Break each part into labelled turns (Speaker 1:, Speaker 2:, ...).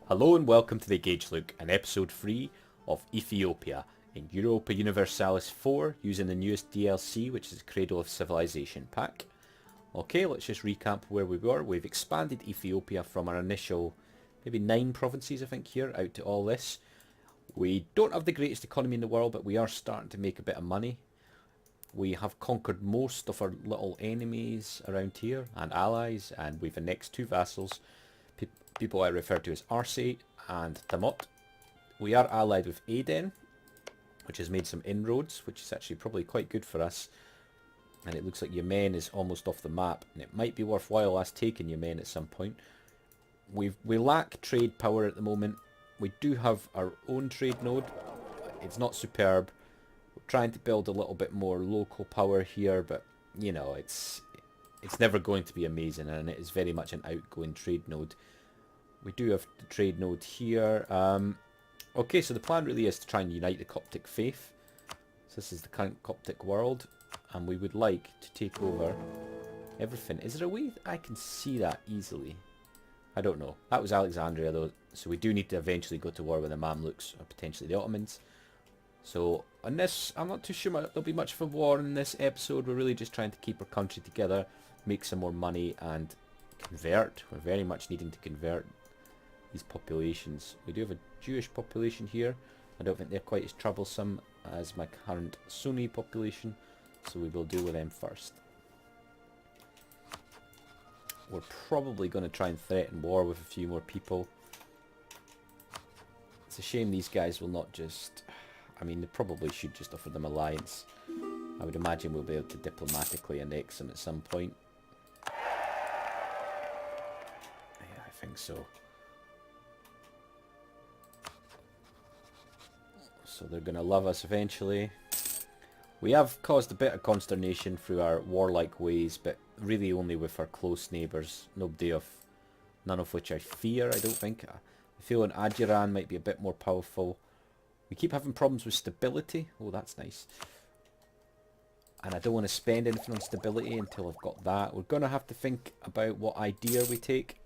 Speaker 1: Hello and welcome to the Gauge Look and episode 3 of Ethiopia in Europa Universalis 4 using the newest DLC, which is the Cradle of Civilization pack. Okay, let's just recap where we were. We've expanded Ethiopia from our initial maybe 9 provinces I think here out to all this. We don't have the greatest economy in the world, but we are starting to make a bit of money. We have conquered most of our little enemies around here and allies, and we've annexed 2 vassals. People I refer to as Arce and Tamot. We are allied with Aden, which has made some inroads, which is actually probably quite good for us. And it looks like Yemen is almost off the map, and it might be worthwhile us taking Yemen at some point. We lack trade power at the moment. We do have our own trade node. It's not superb. We're trying to build a little bit more local power here, but you know, it's never going to be amazing, and it is very much an outgoing trade node. We do have the trade node here. Okay, so the plan really is to try and unite the Coptic faith. So this is the current Coptic world, and we would like to take over everything. Is there a way I can see that easily? I don't know. That was Alexandria though, so we do need to eventually go to war with the Mamluks, or potentially the Ottomans. So on this, I'm not too sure there'll be much of a war in this episode. We're really just trying to keep our country together, make some more money, and convert. We're very much needing to convert these populations. We do have a Jewish population here. I don't think they're quite as troublesome as my current Sunni population, so we will deal with them first. We're probably going to try and threaten war with a few more people. It's a shame these guys will not just... I mean, they probably should just offer them alliance. I would imagine we'll be able to diplomatically annex them at some point. Yeah, I think so. So they're going to love us eventually. We have caused a bit of consternation through our warlike ways, but really only with our close neighbours. None of which I fear, I don't think. I feel an Adjiran might be a bit more powerful. We keep having problems with stability. Oh, that's nice. And I don't want to spend anything on stability until I've got that. We're going to have to think about what idea we take.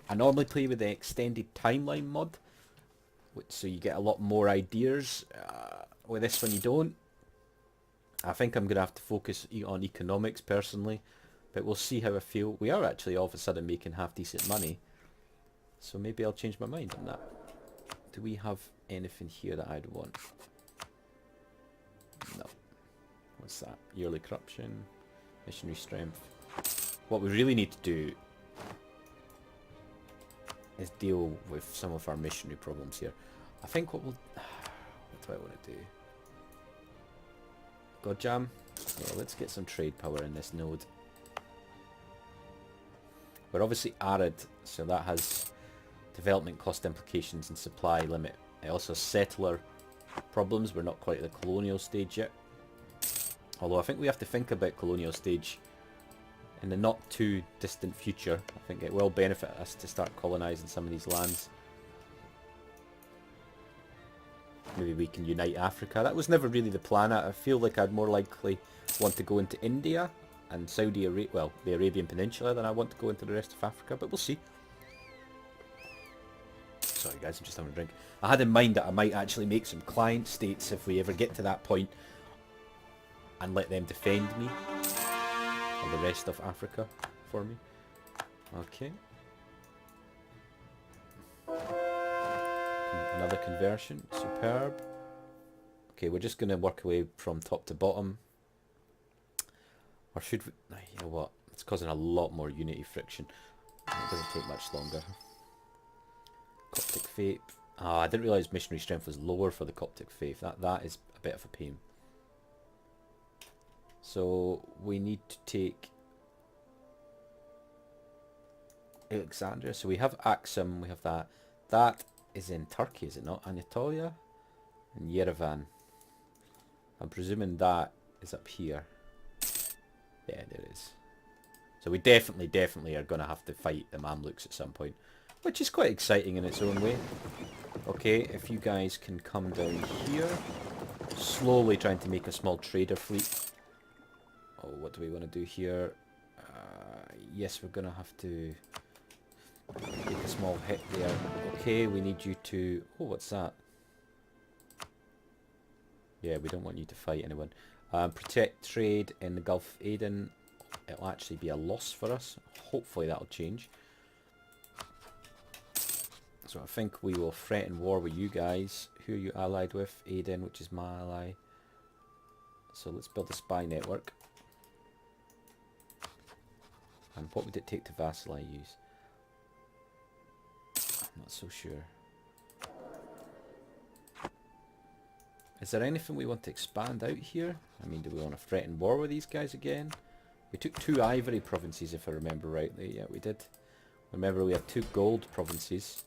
Speaker 1: I normally play with the extended timeline mod, so you get a lot more ideas. With this one you don't. I think I'm going to have to focus on economics personally, but we'll see how I feel. We are actually all of a sudden making half decent money, so maybe I'll change my mind on that. Do we have anything here that I'd want? No. What's that? Yearly corruption, missionary strength. What we really need to do is deal with some of our missionary problems here. I think what do I want to do? God jam? Yeah, let's get some trade power in this node. We're obviously arid, so that has development cost implications and supply limit. It also has settler problems. We're not quite at the colonial stage yet. Although I think we have to think about colonial stage in the not too distant future. I think it will benefit us to start colonising some of these lands. Maybe we can unite Africa. That was never really the plan. I feel like I'd more likely want to go into India and Saudi Arabia, well, the Arabian Peninsula, than I want to go into the rest of Africa, but we'll see. Sorry guys, I'm just having a drink. I had in mind that I might actually make some client states if we ever get to that point and let them defend me and the rest of Africa for me. Okay. Another conversion. Superb. Okay, we're just going to work away from top to bottom. Or should we... You know what? It's causing a lot more unity friction. It doesn't take much longer. Coptic faith. Ah, I didn't realise missionary strength was lower for the Coptic faith. That is a bit of a pain. So we need to take Alexandria. So we have Axum, we have that. That is in Turkey, is it not? Anatolia and Yerevan. I'm presuming that is up here. Yeah, there is. So we definitely are going to have to fight the Mamluks at some point, which is quite exciting in its own way. Okay, if you guys can come down here. Slowly trying to make a small trader fleet. Oh, what do we want to do here? Yes, we're going to have to Take a small hit there. Okay, we need you to... Oh, what's that? Yeah, we don't want you to fight anyone. Protect trade in the Gulf of Aden. It'll actually be a loss for us. Hopefully that'll change. So I think we will threaten war with you guys. Who are you allied with? Aden, which is my ally. So let's build a spy network. And what would it take to vassalize? I'm not so sure. Is there anything we want to expand out here? I mean, do we want to threaten war with these guys again? We took 2 ivory provinces, if I remember rightly. Yeah, we did. Remember, we have 2 gold provinces.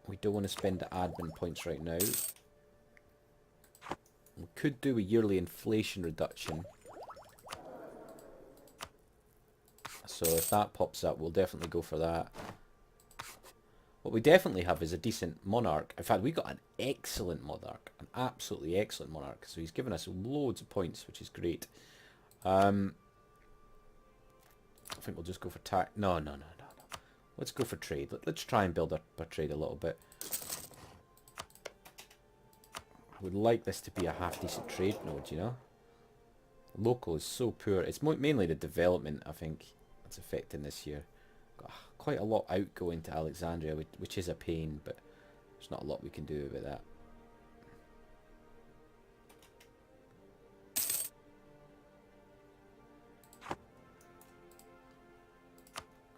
Speaker 1: We don't want to spend the admin points right now. We could do a yearly inflation reduction. So if that pops up, we'll definitely go for that. What we definitely have is a decent monarch. In fact, we got an excellent monarch. An absolutely excellent monarch. So he's given us loads of points, which is great. I think we'll just go for tax. No. Let's go for trade. Let's try and build our trade a little bit. I would like this to be a half-decent trade node, you know? Local is so poor. It's mainly the development, I think, that's affecting this here. Got quite a lot outgoing to Alexandria, which is a pain, but there's not a lot we can do about that.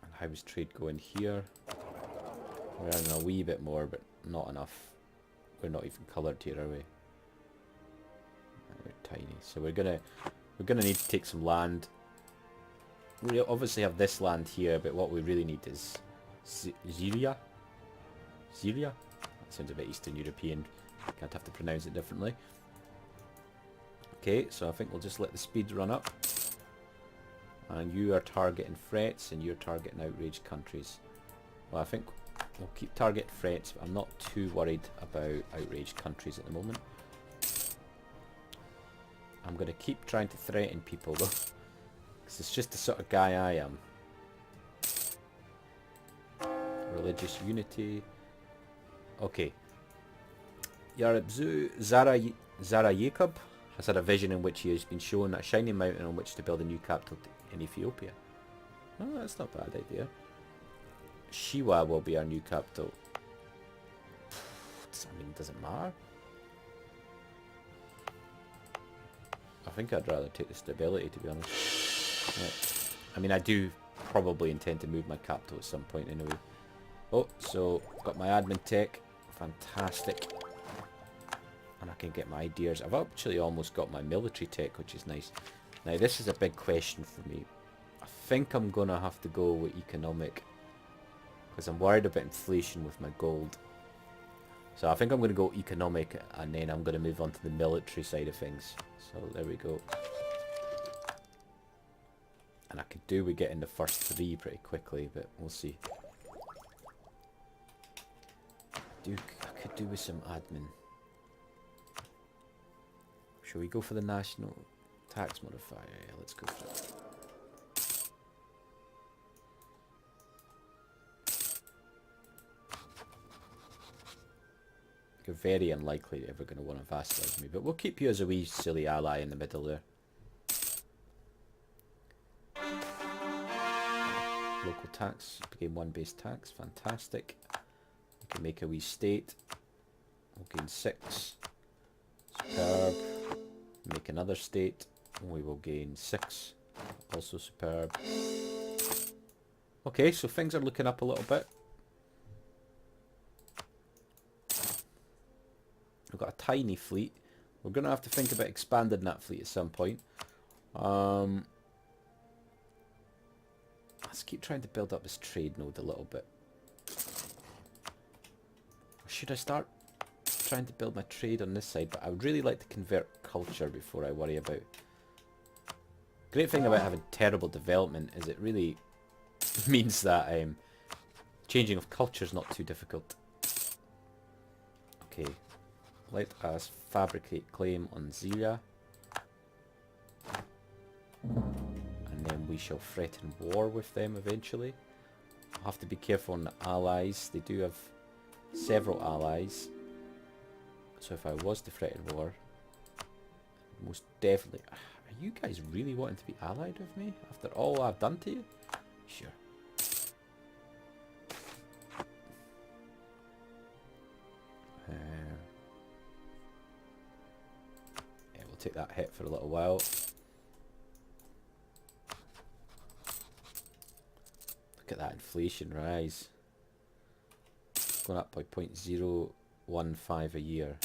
Speaker 1: And how's trade going here? We're earning a wee bit more, but not enough. We're not even coloured here, are we? We're tiny, so we're gonna need to take some land. We obviously have this land here, but what we really need is Syria. Syria? That sounds a bit Eastern European. Can't have to pronounce it differently. Okay, so I think we'll just let the speed run up. And you are targeting threats, and you're targeting outraged countries. Well, I think we'll keep targeting threats, but I'm not too worried about outraged countries at the moment. I'm going to keep trying to threaten people though, because it's just the sort of guy I am. Religious unity. Okay. Yarabzu Zara Jacob has had a vision in which he has been shown a shining mountain on which to build a new capital in Ethiopia. Oh, that's not a bad idea. Shiwa will be our new capital. I mean, does it matter? I think I'd rather take the stability, to be honest. Right. I mean, I do probably intend to move my capital at some point anyway. Oh, so got my admin tech. Fantastic. And I can get my ideas. I've actually almost got my military tech, which is nice. Now, this is a big question for me. I think I'm going to have to go with economic, because I'm worried about inflation with my gold. So I think I'm going to go economic, and then I'm going to move on to the military side of things. So there we go. And I could do with getting the first 3 pretty quickly, but we'll see. I could do with some admin. Shall we go for the national tax modifier? Yeah, let's go for it. You're very unlikely ever going to want to vassalize me, but we'll keep you as a wee silly ally in the middle there. Local tax, gain 1 base tax, fantastic. We can make a wee state. We'll gain 6. Superb. Make another state. We will gain 6. Also superb. Okay, so things are looking up a little bit. We've got a tiny fleet. We're going to have to think about expanding that fleet at some point. Let's keep trying to build up this trade node a little bit. Or should I start trying to build my trade on this side? But I would really like to convert culture before I worry about. Great thing about having terrible development is it really means that changing of culture is not too difficult. Okay. Let us fabricate claim on Zira. And then we shall threaten war with them eventually. I'll have to be careful on the allies. They do have several allies. So if I was to threaten war, most definitely... Are you guys really wanting to be allied with me after all I've done to you? Sure. Yeah, we'll take that hit for a little while. Look at that inflation rise. Going up by 0.015 a year.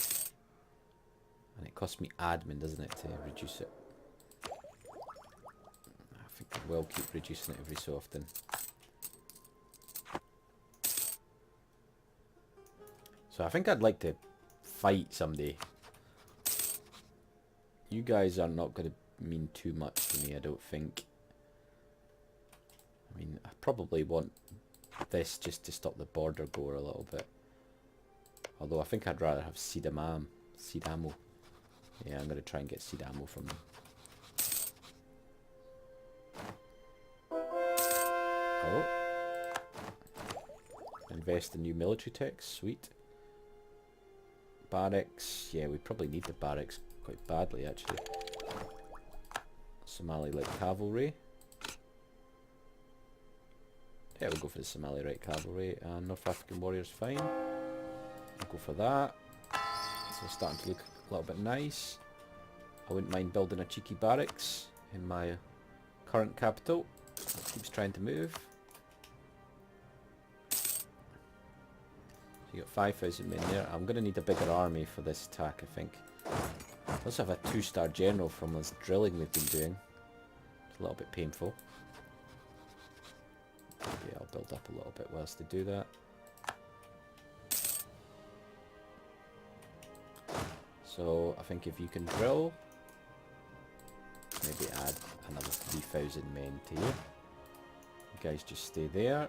Speaker 1: And it costs me admin, doesn't it, to reduce it? I think I will keep reducing it every so often. So I think I'd like to fight someday. You guys are not going to mean too much to me, I don't think. I mean, I probably want this just to stop the border gore a little bit. Although I think I'd rather have seed ammo. Yeah, I'm going to try and get seed ammo from them. Oh. Invest in new military tech, sweet. Barracks, yeah, we probably need the barracks quite badly actually. Somali light cavalry. Yeah, we'll go for the Somali light cavalry. And North African warriors, fine. I'll go for that. So it's starting to look a little bit nice. I wouldn't mind building a cheeky barracks in my current capital. It keeps trying to move. So you got 5,000 men there. I'm going to need a bigger army for this attack, I think. I also have a 2-star general from this drilling we've been doing. It's a little bit painful. Maybe I'll build up a little bit whilst they do that. So I think if you can drill, maybe add another 3,000 men to you. You guys just stay there.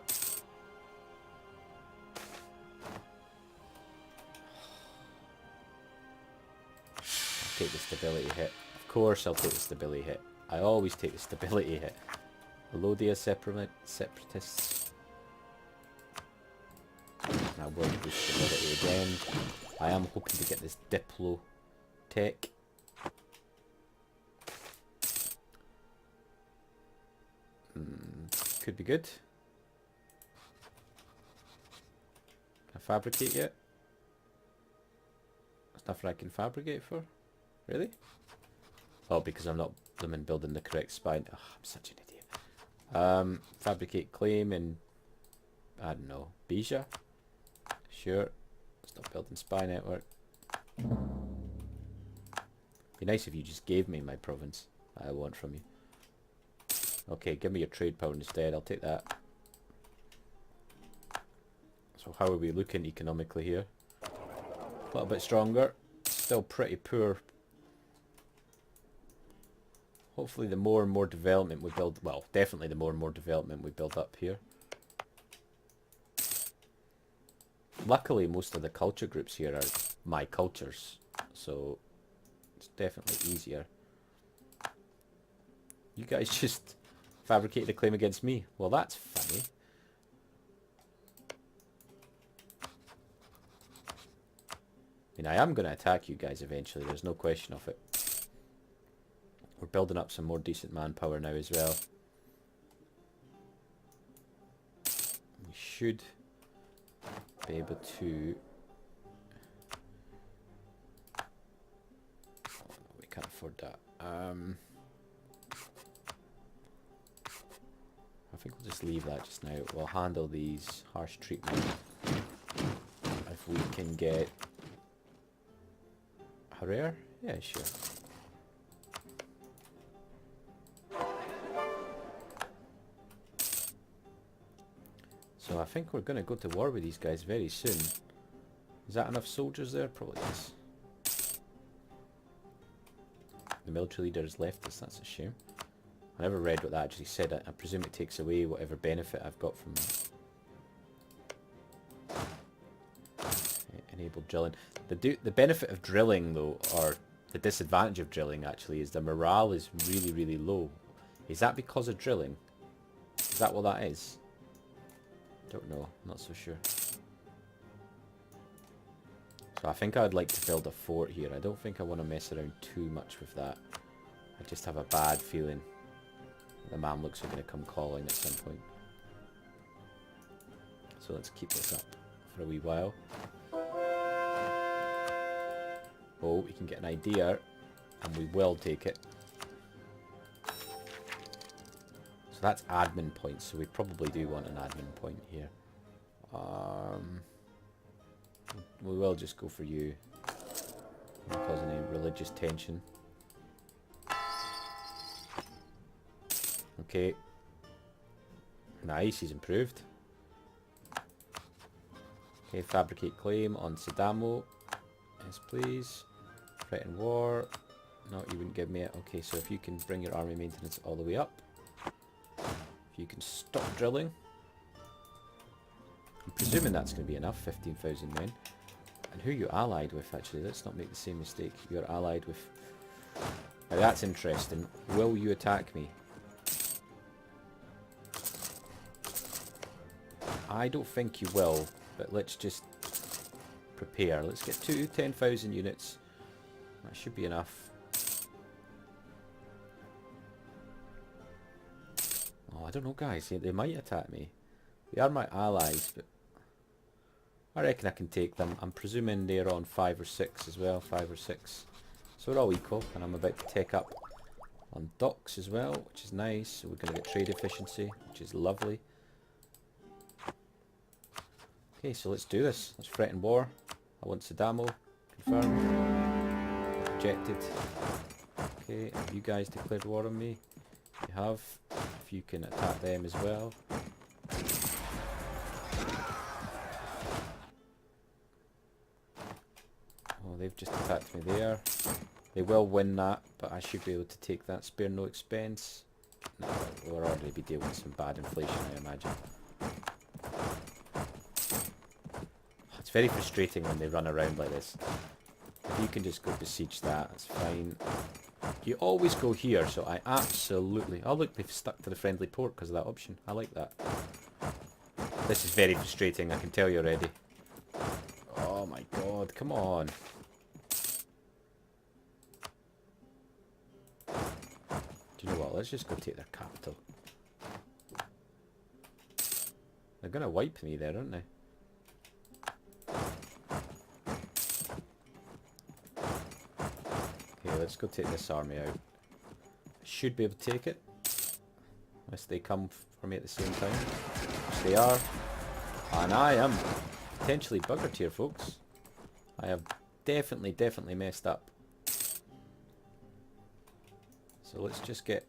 Speaker 1: I'll take the stability hit. Of course I'll take the stability hit. I always take the stability hit. Hello dear separatists. Now we'll do stability again. I am hoping to get this Diplo tech. Could be good. Can I fabricate yet? There's nothing I can fabricate for? Really? Oh, because I'm not building the correct spine. Oh, I'm such an idiot. Fabricate claim in, I don't know, Bija? Sure. Stop building spy network. Be nice if you just gave me my province I want from you. Okay, give me your trade power instead. I'll take that. So how are we looking economically here? A little bit stronger. Still pretty poor. Hopefully the more and more development we build... Well, definitely the more and more development we build up here. Luckily, most of the culture groups here are my cultures, so it's definitely easier. You guys just fabricated a claim against me. Well, that's funny. I mean, I am going to attack you guys eventually, there's no question of it. We're building up some more decent manpower now as well. We should be able to... Oh, no, we can't afford that. I think we'll just leave that just now. We'll handle these harsh treatment if we can get a rare. Yeah, sure. So I think we're going to go to war with these guys very soon. Is that enough soldiers there? Probably is. The military leader has left us, that's a shame. I never read what that actually said. I presume it takes away whatever benefit I've got from enable drilling. The benefit of drilling though, or the disadvantage of drilling actually, is the morale is really, really low. Is that because of drilling? Is that what that is? Don't know, not so sure. So I think I'd like to build a fort here. I don't think I want to mess around too much with that. I just have a bad feeling the Mamluks are going to come calling at some point. So let's keep this up for a wee while. Oh, we can get an idea, and we will take it. So that's admin points, so we probably do want an admin point here. We will just go for you. Not cause any religious tension. Okay. Nice, he's improved. Okay, fabricate claim on Sidamo. Yes, please. Threaten war. No, you wouldn't give me it. Okay, so if you can bring your army maintenance all the way up. If you can stop drilling. I'm presuming that's going to be enough, 15,000 men. And who are you allied with, actually? Let's not make the same mistake. You're allied with... Now that's interesting. Will you attack me? I don't think you will, but let's just prepare. Let's get 10,000 units. That should be enough. Oh, I don't know, guys. They might attack me. They are my allies, but I reckon I can take them. I'm presuming they're on 5 or 6 as well. 5 or 6. So we're all equal, and I'm about to take up on docks as well, which is nice. So we're going to get trade efficiency, which is lovely. Okay, so let's do this. Let's threaten war. I want Sidamo. Confirm. Rejected. Okay, have you guys declared war on me? You have. If you can attack them as well. Oh, they've just attacked me there. They will win that, but I should be able to take that. Spare no expense. No, we'll already be dealing with some bad inflation, I imagine. It's very frustrating when they run around like this. If you can just go besiege that, that's fine. You always go here, so I absolutely... Oh look, they've stuck to the friendly port because of that option. I like that. This is very frustrating, I can tell you already. Oh my god, come on. Do you know what, let's just go take their capital. They're going to wipe me there, aren't they? Okay, let's go take this army out. Should be able to take it. Unless they come for me at the same time. Which they are. And I am potentially buggered here, folks. I have definitely messed up. So let's just get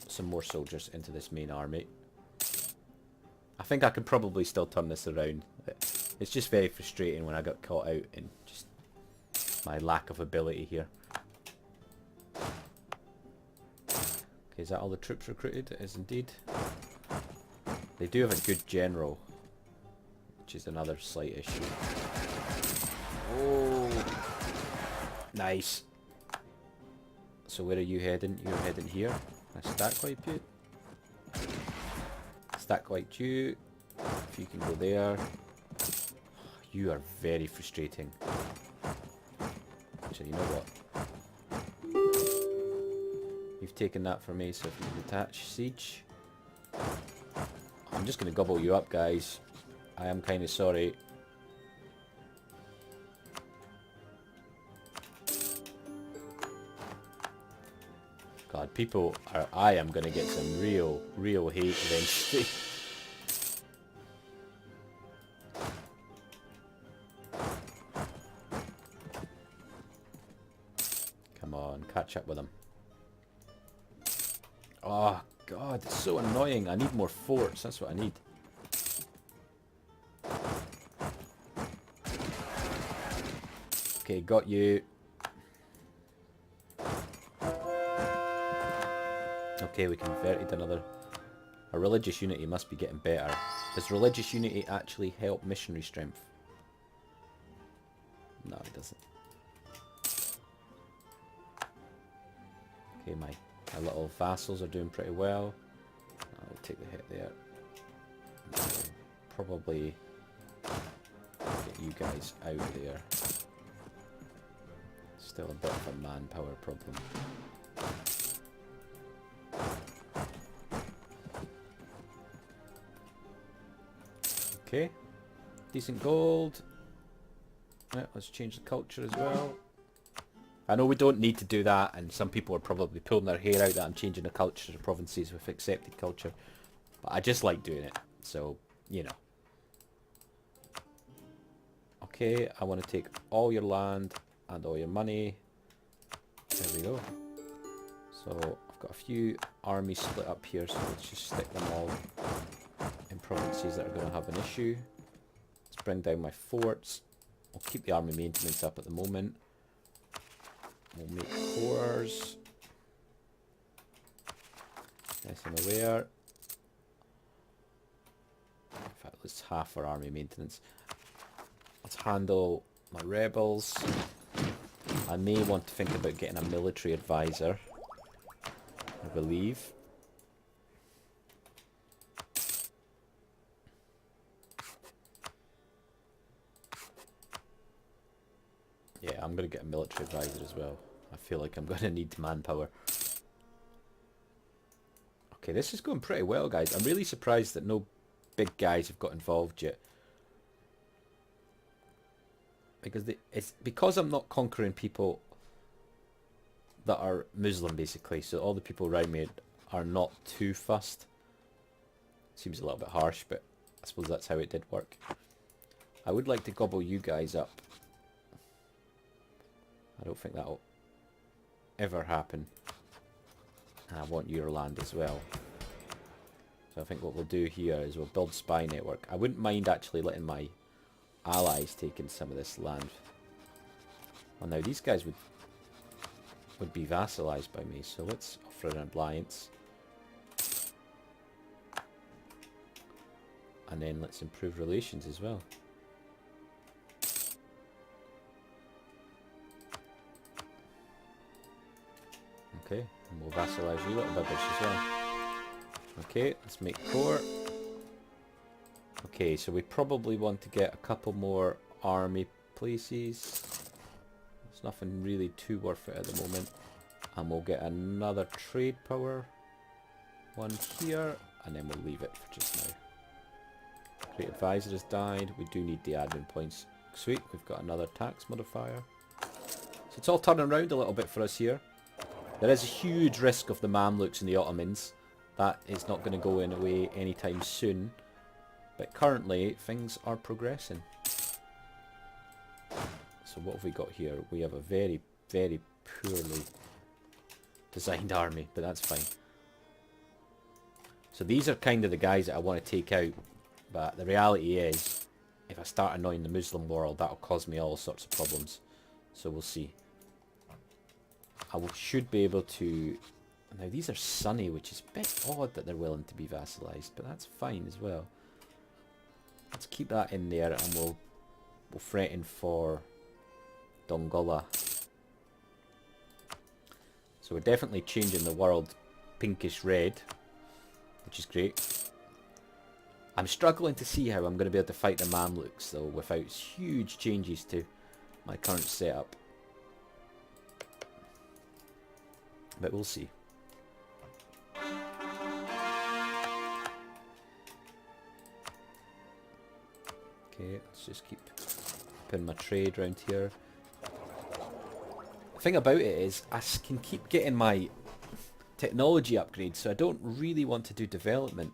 Speaker 1: some more soldiers into this main army. I think I could probably still turn this around. It's just very frustrating when I got caught out in just my lack of ability here. Okay, is that all the troops recruited? It is indeed. They do have a good general, which is another slight issue. Oh, nice. So where are you heading? You're heading here. I stack wipe you. Stack wipe you. If you can go there. You are very frustrating. So you know what? You've taken that for me, so if you can detach siege. I'm just going to gobble you up, guys. I am kind of sorry. God, people are... I am going to get some real hate eventually. Come on, catch up with them. Oh, God, it's so annoying. I need more forts. That's what I need. Okay, got you. Okay, we converted another... Our religious unity must be getting better. Does religious unity actually help missionary strength? No, it doesn't. Okay, my little vassals are doing pretty well. I'll take the hit there. probably get you guys out there. Still a bit of a manpower problem. Okay, decent gold. Yeah, let's change the culture as well. I know we don't need to do that, and some people are probably pulling their hair out that I'm changing the culture to provinces with accepted culture. But I just like doing it, so, you know. Okay, I want to take all your land and all your money. There we go. So, I've got a few armies split up here, so let's just stick them all in provinces that are going to have an issue. Let's bring down my forts. I'll keep the army maintenance up at the moment. We'll make cores. Nice and aware. In fact, let's half our army maintenance. Let's handle my rebels. I may want to think about getting a military advisor, I believe. Yeah, I'm going to get a military advisor as well. I feel like I'm going to need manpower. Okay, this is going pretty well, guys. I'm really surprised that no big guys have got involved yet. Because I'm not conquering people that are Muslim, basically. So all the people around me are not too fussed. Seems a little bit harsh, but I suppose that's how it did work. I would like to gobble you guys up. I don't think that'll ever happen. And I want your land as well. So I think what we'll do here is we'll build spy network. I wouldn't mind actually letting my allies take in some of this land. Well, now these guys would be vassalized by me, so let's offer an alliance. And then let's improve relations as well. Okay, and we'll vassalize you little buggers as well. Okay, let's make core. Okay, so we probably want to get a couple more army places. There's nothing really too worth it at the moment. And we'll get another trade power one here, and then we'll leave it for just now. Great advisor has died. We do need the admin points. Sweet, we've got another tax modifier. So it's all turning around a little bit for us here. There is a huge risk of the Mamluks and the Ottomans. That is not going to go away anytime soon. But currently, things are progressing. So what have we got here? We have a very, very poorly designed army, but that's fine. So these are kind of the guys that I want to take out. But the reality is, if I start annoying the Muslim world, that'll cause me all sorts of problems. So we'll see. Should be able to... Now these are sunny, which is a bit odd that they're willing to be vassalized, but that's fine as well. Let's keep that in there, and we'll threaten for Dongola. So we're definitely changing the world pinkish red, which is great. I'm struggling to see how I'm going to be able to fight the Mamluks though without huge changes to my current setup. But we'll see. Okay, let's just keep putting my trade around here. The thing about it is, I can keep getting my technology upgrades, so I don't really want to do development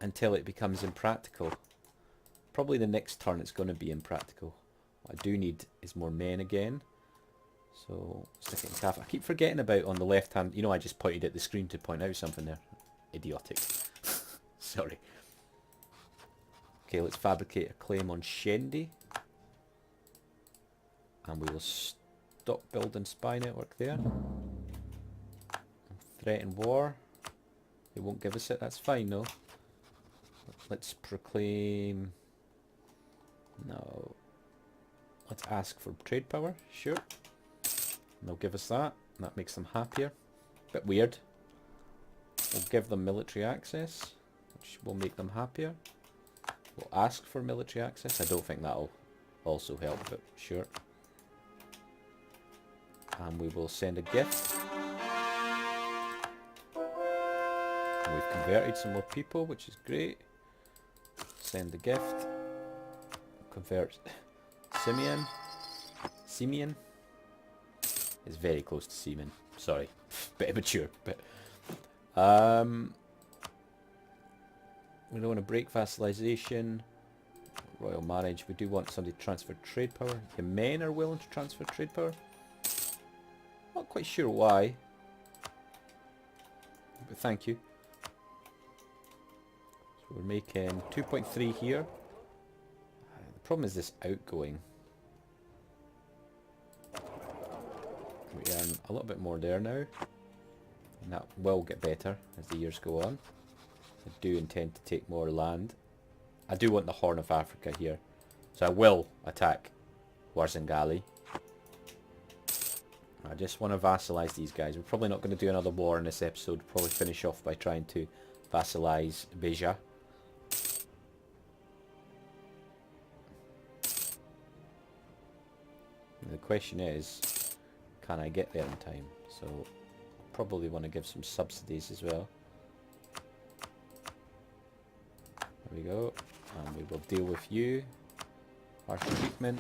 Speaker 1: until it becomes impractical. Probably the next turn it's going to be impractical. What I do need is more men again. So, stick it in calf. I keep forgetting about on the left hand, you know, I just pointed at the screen to point out something there. Idiotic. Sorry. Okay, let's fabricate a claim on Shendi. And we will stop building spy network there. Threaten war. They won't give us it, that's fine though. Let's proclaim... No. Let's ask for trade power, sure. And they'll give us that. That makes them happier. Bit weird. We'll give them military access, which will make them happier. We'll ask for military access. I don't think that'll also help, but sure. And we will send a gift. And we've converted some more people, which is great. Send the gift. Convert Simeon is very close to Seaman. Sorry, bit immature, but we don't want to break vassalization. Royal marriage. We do want somebody to transfer trade power. The men are willing to transfer trade power. Not quite sure why, but thank you. So we're making 2.3 here. The problem is this outgoing. We earn a little bit more there now, and that will get better as the years go on. I do intend to take more land. I do want the Horn of Africa here, so I will attack Warsangali. I just want to vassalize these guys. We're probably not going to do another war in this episode. We'll probably finish off by trying to vassalize Beja. And the question is, can I get there in time? So probably want to give some subsidies as well. There we go. And we will deal with you. Harsh treatment.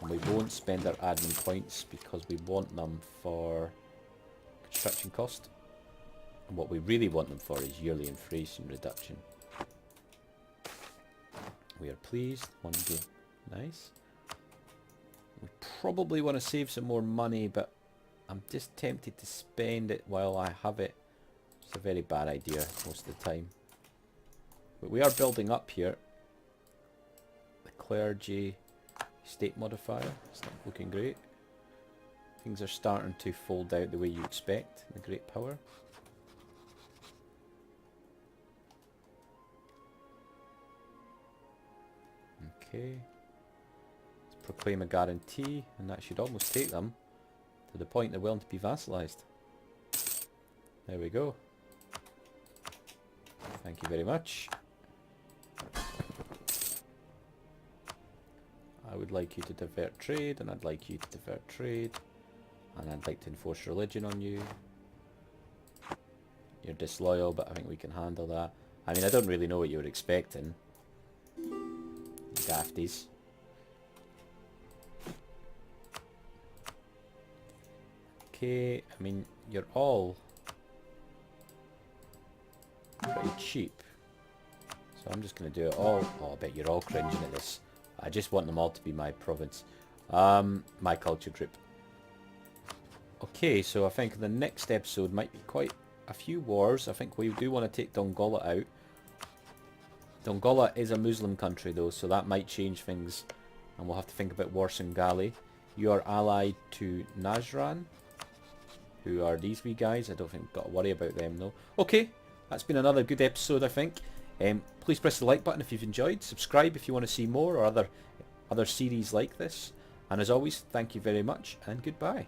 Speaker 1: And we won't spend our admin points because we want them for construction cost. And what we really want them for is yearly inflation reduction. We are pleased. One game. Nice. We probably want to save some more money, but I'm just tempted to spend it while I have it. It's a very bad idea most of the time. But we are building up here. The clergy state modifier. It's not looking great. Things are starting to fold out the way you expect in the Great Power. Okay. Let's proclaim a guarantee, and that should almost take them to the point they're willing to be vassalized. There we go. Thank you very much. I would like you to divert trade, and I'd like you to divert trade, and I'd like to enforce religion on you. You're disloyal, but I think we can handle that. I mean, I don't really know what you were expecting. Dafties. Okay, I mean, you're all pretty cheap. So I'm just going to do it all. Oh, I bet you're all cringing at this. I just want them all to be my province. My culture group. Okay, so I think the next episode might be quite a few wars. I think we do want to take Dongola out. Dongola is a Muslim country though, so that might change things. And we'll have to think about Warsangali. You are allied to Najran. Who are these wee guys? I don't think we've got to worry about them though. Okay, that's been another good episode I think. Please press the like button if you've enjoyed. Subscribe if you want to see more or other series like this. And as always, thank you very much and goodbye.